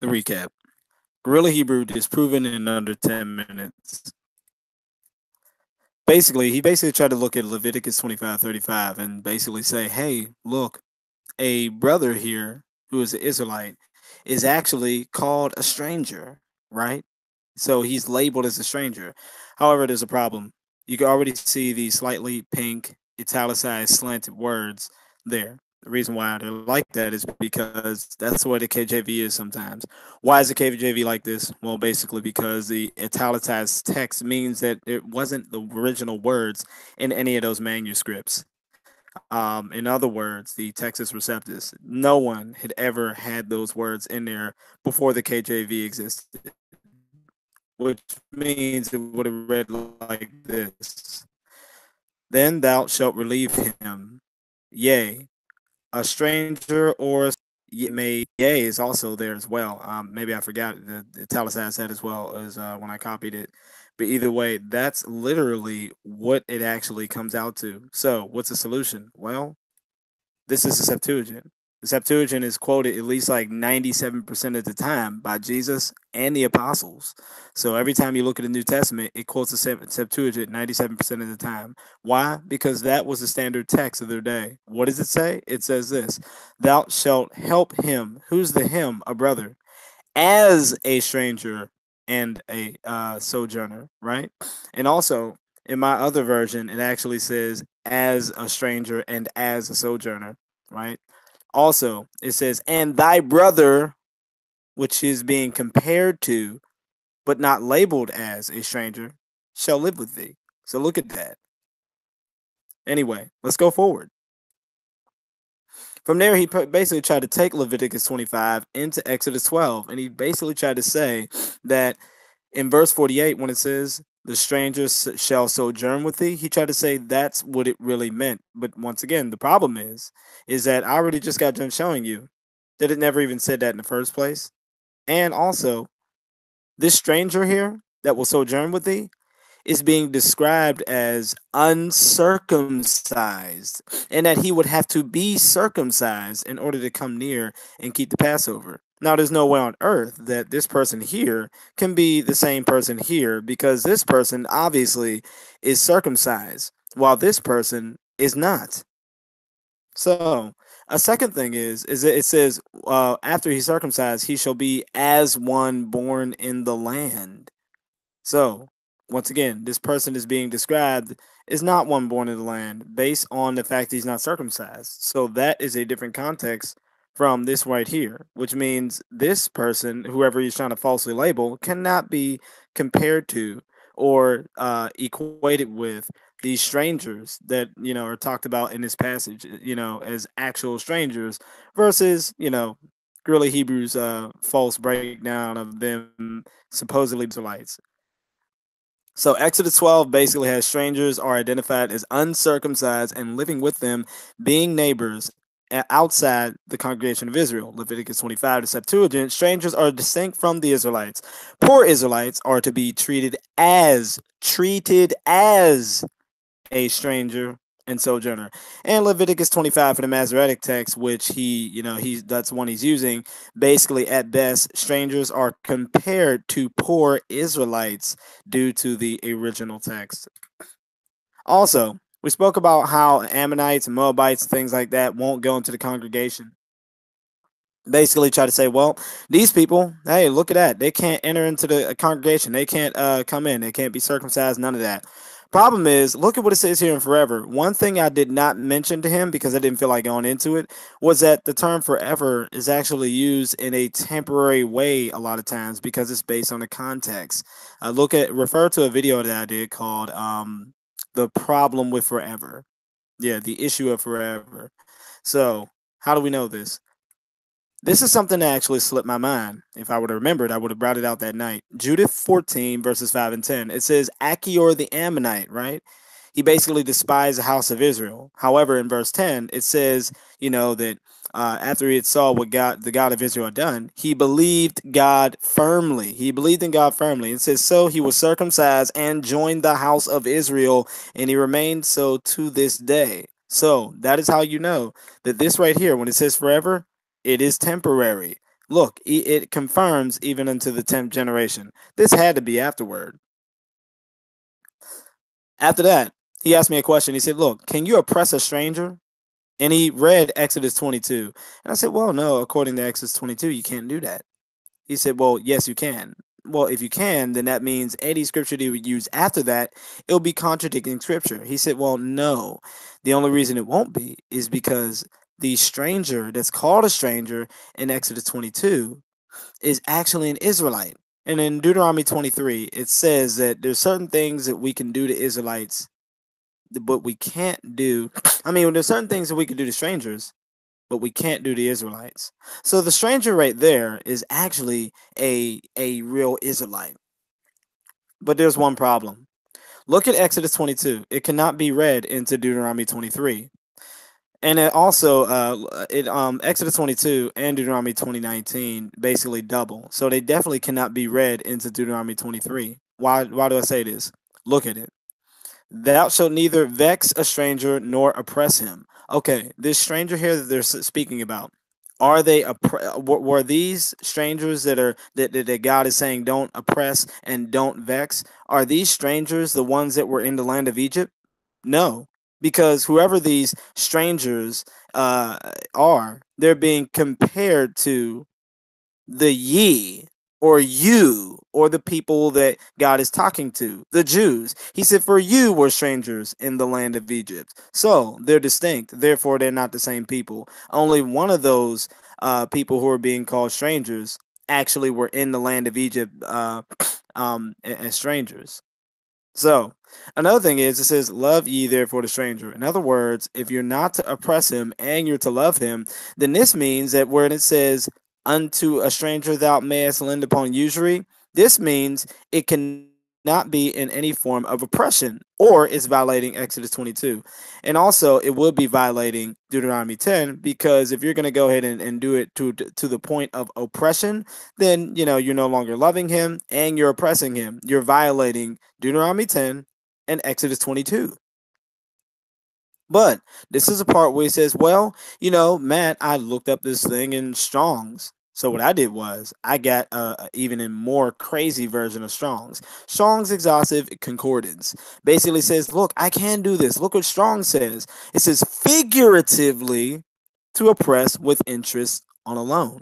The recap. Guerilla Hebrew disproven in under 10 minutes. He basically tried to look at Leviticus 25:35 and basically say, hey, look, a brother here who is an Israelite is actually called a stranger, right? So he's labeled as a stranger. However, there's a problem. You can already see the slightly pink, italicized, slanted words there. The reason why they're like that is because that's what the KJV is sometimes. Why is the KJV like this? Well, basically because the italicized text means that it wasn't the original words in any of those manuscripts. In other words, the Texas Receptus, no one had ever had those words in there before the KJV existed, which means it would have read like this: Then thou shalt relieve him, yea, a stranger or may, yea is also there as well. Maybe I forgot the italicized that as well as when I copied it. But either way, that's literally what it actually comes out to. So, what's the solution? Well, this is the Septuagint. The Septuagint is quoted at least like 97% of the time by Jesus and the apostles. So every time you look at the New Testament, it quotes the Septuagint 97% of the time. Why? Because that was the standard text of their day. What does it say? It says this: Thou shalt help him. Who's the him? A brother. As a stranger and a sojourner, right? And also, in my other version, it actually says as a stranger and as a sojourner, right? Also, it says, and thy brother, which is being compared to, but not labeled as a stranger, shall live with thee. So look at that. Anyway, let's go forward. From there, he basically tried to take Leviticus 25 into Exodus 12, and he basically tried to say that in verse 48, when it says, the strangers shall sojourn with thee, he tried to say that's what it really meant. But once again, the problem is that I already just got done showing you that it never even said that in the first place. And also, this stranger here that will sojourn with thee is being described as uncircumcised, and that he would have to be circumcised in order to come near and keep the Passover. Now, there's no way on earth that this person here can be the same person here, because this person obviously is circumcised while this person is not. So, a second thing is that it says, after he's circumcised, he shall be as one born in the land. So, once again, this person is being described is not one born in the land based on the fact he's not circumcised. So, that is a different context from this right here, which means this person, whoever he's trying to falsely label, cannot be compared to or equated with these strangers that are talked about in this passage, as actual strangers versus Guerilla Hebrews false breakdown of them supposedly Israelites. So Exodus 12 basically has strangers are identified as uncircumcised and living with them, being neighbors outside the congregation of Israel. Leviticus 25, the Septuagint, strangers are distinct from the Israelites. Poor Israelites are to be treated as a stranger and sojourner. And Leviticus 25 for the Masoretic text, which that's one he's using. Basically, at best, strangers are compared to poor Israelites due to the original text. Also, we spoke about how Ammonites and Moabites and things like that won't go into the congregation. Basically try to say, well, these people, hey, look at that. They can't enter into the congregation. They can't come in. They can't be circumcised, none of that. Problem is, look at what it says here in forever. One thing I did not mention to him because I didn't feel like going into it was that the term forever is actually used in a temporary way a lot of times because it's based on the context. Refer to a video that I did called The Problem with Forever. Yeah, the issue of forever. So, how do we know this? This is something that actually slipped my mind. If I would have remembered, I would have brought it out that night. Judith 14, verses 5 and 10. It says, Achior the Ammonite, right? He basically despised the house of Israel. However, in verse 10, it says, that after he had saw what the God of Israel had done, he believed God firmly. He believed in God firmly. It says, so he was circumcised and joined the house of Israel, and he remained so to this day. So that is how you know that this right here, when it says forever, it is temporary. Look, it confirms even into the 10th generation. This had to be afterward. After that, he asked me a question. He said, "Look, can you oppress a stranger?" And he read Exodus 22. And I said, "Well, no, according to Exodus 22, you can't do that." He said, "Well, yes, you can." Well, if you can, then that means any scripture that you would use after that, it'll be contradicting scripture. He said, "Well, no. The only reason it won't be is because the stranger that's called a stranger in Exodus 22 is actually an Israelite. And in Deuteronomy 23, it says that there's certain things that we can do to Israelites, but we can't do. I mean, there's certain things that we can do to strangers, but we can't do the Israelites. So the stranger right there is actually a real Israelite. But there's one problem. Look at Exodus 22. It cannot be read into Deuteronomy 23. And it also it Exodus 22 and Deuteronomy 2019 basically double. So they definitely cannot be read into Deuteronomy 23. Why do I say this? Look at it. Thou shalt neither vex a stranger nor oppress him. Okay, this stranger here that they're speaking about, are they were these strangers that God is saying don't oppress and don't vex? Are these strangers the ones that were in the land of Egypt? No, because whoever these strangers are, they're being compared to the ye or you or the people that God is talking to, the Jews. He said, "For you were strangers in the land of Egypt." So they're distinct. Therefore, they're not the same people. Only one of those people who are being called strangers actually were in the land of Egypt as strangers. So, another thing is, it says, "Love ye therefore the stranger." In other words, if you're not to oppress him and you're to love him, then this means that when it says, "Unto a stranger thou mayest lend upon usury," this means it cannot be in any form of oppression, or it's violating Exodus 22. And also, it would be violating Deuteronomy 10, because if you're going to go ahead and do it to the point of oppression, then you're no longer loving him and you're oppressing him. You're violating Deuteronomy 10 and Exodus 22. But this is a part where he says, "Well, Matt, I looked up this thing in Strong's." So what I did was I got even a more crazy version of Strong's. Strong's Exhaustive Concordance basically says, "Look, I can do this. Look what Strong says. It says figuratively to oppress with interest on a loan."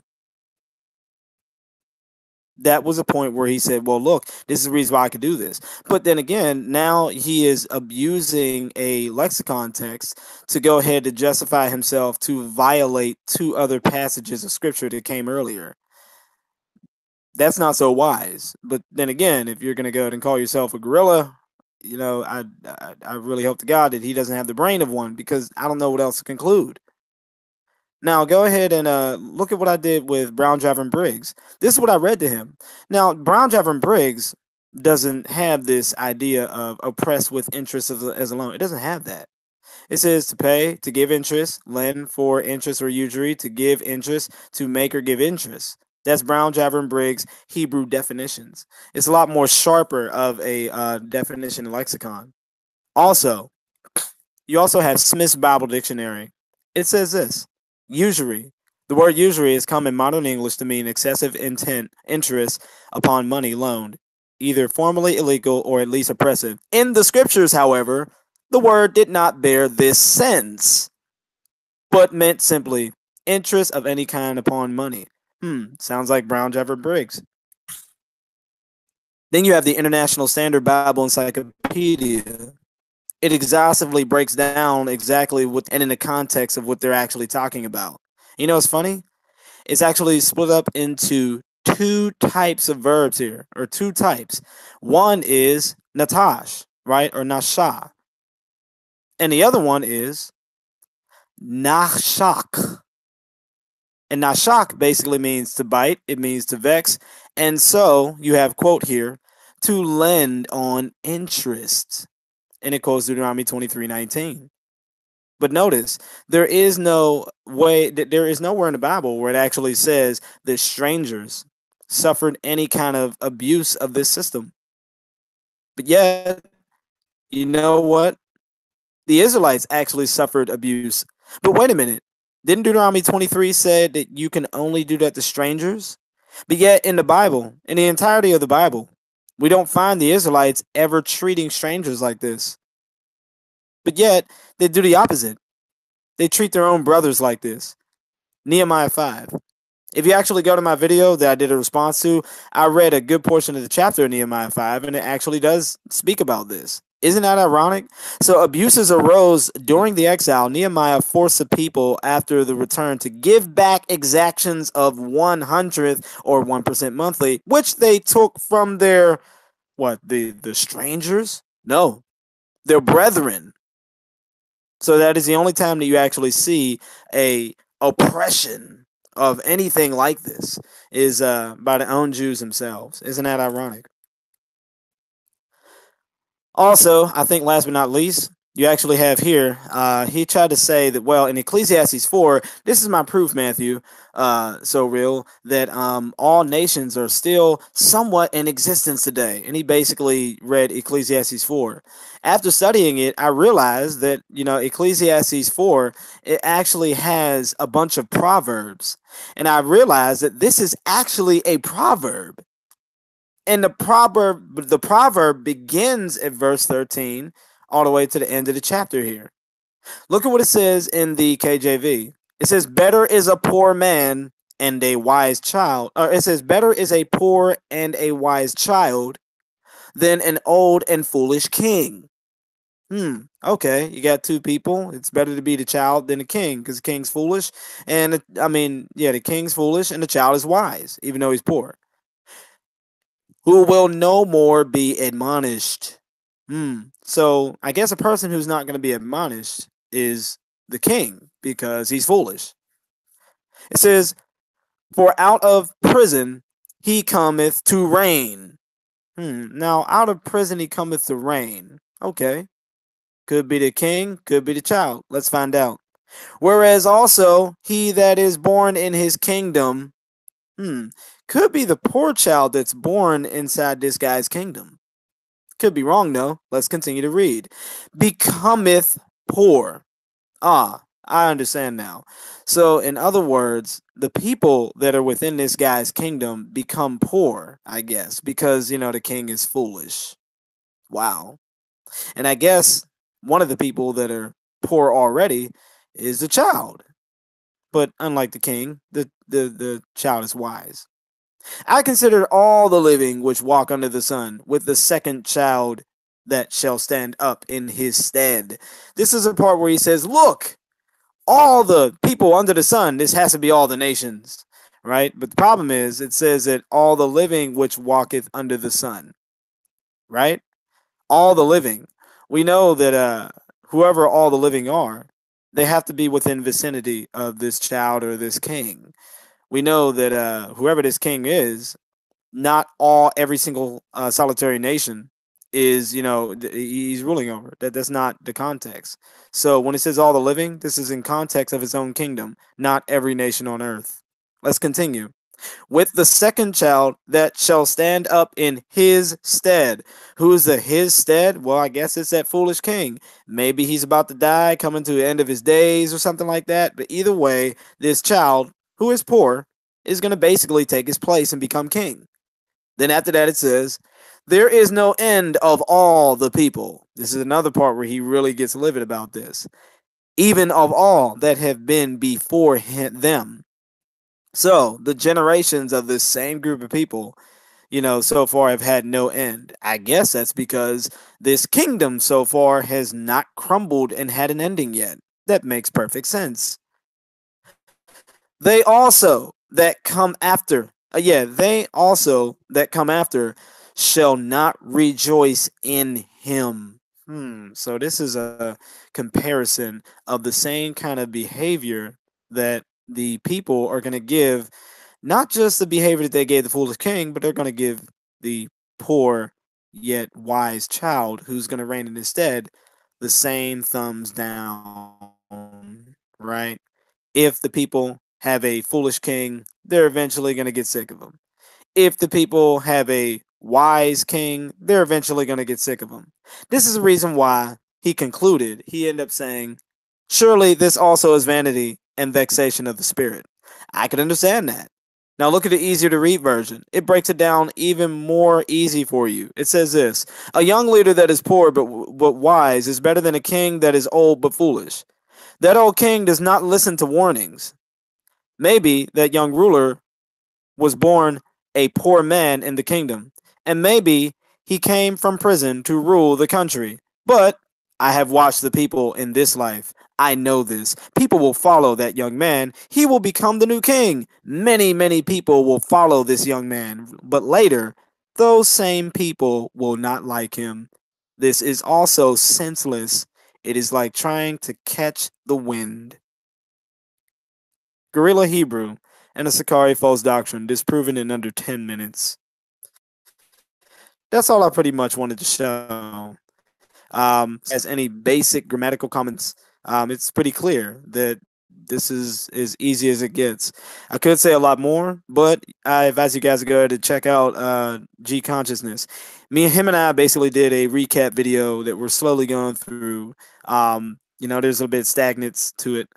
That was a point where he said, "Well, look, this is the reason why I could do this." But then again, now he is abusing a lexicon text to go ahead to justify himself to violate two other passages of scripture that came earlier. That's not so wise. But then again, if you're going to go ahead and call yourself a gorilla, I really hope to God that he doesn't have the brain of one, because I don't know what else to conclude. Now go ahead and look at what I did with Brown, Driver, and Briggs. This is what I read to him. Now, Brown, Driver, and Briggs doesn't have this idea of oppressed with interest as a loan. It doesn't have that. It says to pay, to give interest, lend for interest or usury, to give interest, to make or give interest. That's Brown, Driver, and Briggs Hebrew definitions. It's a lot more sharper of a definition in lexicon. Also, you also have Smith's Bible Dictionary. It says this: usury. The word usury has come in modern English to mean excessive interest upon money loaned, either formally illegal or at least oppressive. In the scriptures, however, the word did not bear this sense, but meant simply interest of any kind upon money. Sounds like Brown, Driver, Briggs. Then you have the International Standard Bible Encyclopedia. It exhaustively breaks down exactly what and in the context of what they're actually talking about. It's funny? It's actually split up into two types of verbs here, or two types. One is natash, right, or nasha, and the other one is nachshak. And nashak basically means to bite, it means to vex, and so you have quote here, to lend on interest. And it quotes Deuteronomy 23:19. But notice, there is no way that there is nowhere in the Bible where it actually says that strangers suffered any kind of abuse of this system. But yet, you know what? The Israelites actually suffered abuse. But wait a minute. Didn't Deuteronomy 23 said that you can only do that to strangers? But yet in the Bible, in the entirety of the Bible, we don't find the Israelites ever treating strangers like this. But yet they do the opposite. They treat their own brothers like this. Nehemiah 5. If you actually go to my video that I did a response to, I read a good portion of the chapter in Nehemiah 5, and it actually does speak about this. Isn't that ironic? So abuses arose during the exile. Nehemiah forced the people after the return to give back exactions of 100th or 1% monthly, which they took from their, what, the strangers? No, their brethren. So that is the only time that you actually see a oppression of anything like this is by the own Jews themselves. Isn't that ironic? Also, I think last but not least, you actually have here, he tried to say that, well, in Ecclesiastes 4, this is my proof, Matthew, so real, that all nations are still somewhat in existence today. And he basically read Ecclesiastes 4. After studying it, I realized that, Ecclesiastes 4, it actually has a bunch of proverbs. And I realized that this is actually a proverb. And the proverb begins at verse 13 all the way to the end of the chapter here. Look at what it says in the KJV. It says, better is a poor man and a wise child. Or it says, better is a poor and a wise child than an old and foolish king. Okay, you got two people. It's better to be the child than the king because the king's foolish. And the king's foolish and the child is wise, even though he's poor. Who will no more be admonished. So I guess a person who's not going to be admonished is the king because he's foolish. It says, for out of prison he cometh to reign. Now out of prison he cometh to reign. Okay. Could be the king, could be the child. Let's find out. Whereas also he that is born in his kingdom, could be the poor child that's born inside this guy's kingdom. Could be wrong though. Let's continue to read. Becometh poor. I understand now. So in other words, the people that are within this guy's kingdom become poor, I guess, because the king is foolish. Wow. And I guess one of the people that are poor already is the child. But unlike the king, the child is wise. I consider all the living which walk under the sun, with the second child that shall stand up in his stead. This is a part where he says, look, all the people under the sun, this has to be all the nations, right? But the problem is, it says that all the living which walketh under the sun, right? All the living. We know that whoever all the living are, they have to be within vicinity of this child or this king. We know that whoever this king is, not every single solitary nation is, he's ruling over. That's not the context. So when it says all the living, this is in context of his own kingdom, not every nation on earth. Let's continue. With the second child that shall stand up in his stead. Who is the his stead? Well, I guess it's that foolish king. Maybe he's about to die, coming to the end of his days or something like that. But either way, this child, who is poor, is going to basically take his place and become king. Then after that, it says, there is no end of all the people. This is another part where he really gets livid about this. Even of all that have been before them. So the generations of this same group of people, so far have had no end. I guess that's because this kingdom so far has not crumbled and had an ending yet. That makes perfect sense. They also that come after, they also that come after shall not rejoice in him. So this is a comparison of the same kind of behavior that the people are going to give, not just the behavior that they gave the foolish king, but they're going to give the poor yet wise child who's going to reign in his stead the same thumbs down, right? If the people have a foolish king, they're eventually going to get sick of him. If the people have a wise king, they're eventually going to get sick of him. This is the reason why he concluded. He ended up saying, surely this also is vanity and vexation of the spirit. I can understand that. Now look at the easier to read version. It breaks it down even more easy for you. It says this: a young leader that is poor but wise is better than a king that is old but foolish. That old king does not listen to warnings. Maybe that young ruler was born a poor man in the kingdom, and maybe he came from prison to rule the country. But I have watched the people in this life. I know this. People will follow that young man. He will become the new king. Many, many people will follow this young man. But later, those same people will not like him. This is also senseless. It is like trying to catch the wind. Guerilla Hebrew and a Sakari false doctrine disproven in under 10 minutes. That's all I pretty much wanted to show. As any basic grammatical comments, it's pretty clear that this is as easy as it gets. I could say a lot more, but I advise you guys to go to check out G Consciousness. Him and I basically did a recap video that we're slowly going through. There's a little bit of stagnance to it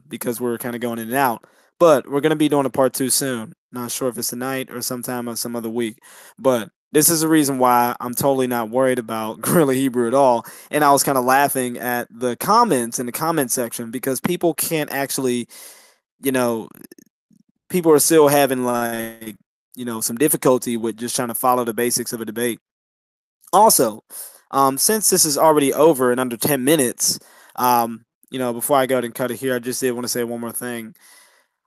because we're kind of going in and out. But we're going to be doing a part two soon. Not sure if it's tonight or sometime or some other week. But this is the reason why I'm totally not worried about Guerilla Hebrew at all. And I was kind of laughing at the comments in the comment section because people can't actually, you know, people are still having like, some difficulty with just trying to follow the basics of a debate. Also, since this is already over in under 10 minutes, before I go ahead and cut it here, I just did want to say one more thing.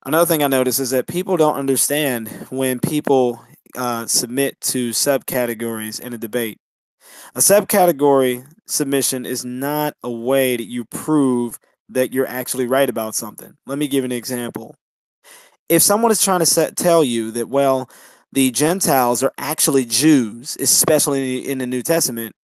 Another thing I noticed is that people don't understand when people submit to subcategories in a debate. A subcategory submission is not a way that you prove that you're actually right about something. Let me give an example. If someone is trying to tell you that, well, the Gentiles are actually Jews, especially in the New Testament,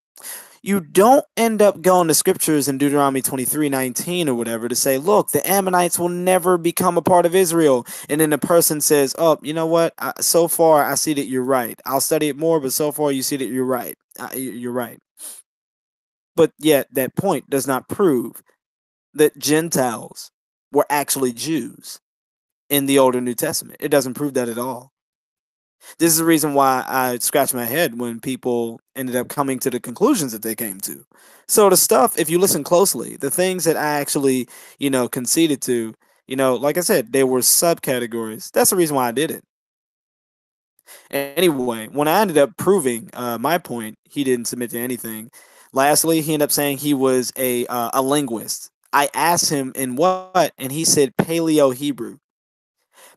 you don't end up going to scriptures in Deuteronomy 23:19 or whatever to say, look, the Ammonites will never become a part of Israel. And then the person says, oh, you know what? So far, I see that you're right. I'll study it more, but so far you see that you're right. You're right. But yet that point does not prove that Gentiles were actually Jews in the Older New Testament. It doesn't prove that at all. This is the reason why I scratch my head when people ended up coming to the conclusions that they came to. So the stuff, if you listen closely, the things that I actually, conceded to, like I said, they were subcategories. That's the reason why I did it. Anyway, when I ended up proving my point, he didn't submit to anything. Lastly, he ended up saying he was a linguist. I asked him in what, and he said Paleo Hebrew.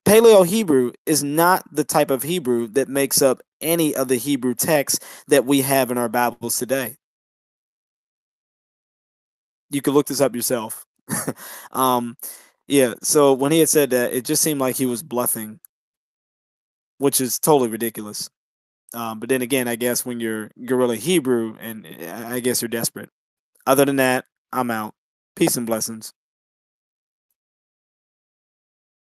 Paleo Hebrew is not the type of Hebrew that makes up any of the Hebrew texts that we have in our Bibles today. You can look this up yourself. Yeah, so when he had said that, it just seemed like he was bluffing, which is totally ridiculous. But then again, I guess when you're Guerilla Hebrew, and I guess you're desperate. Other than that, I'm out. Peace and blessings.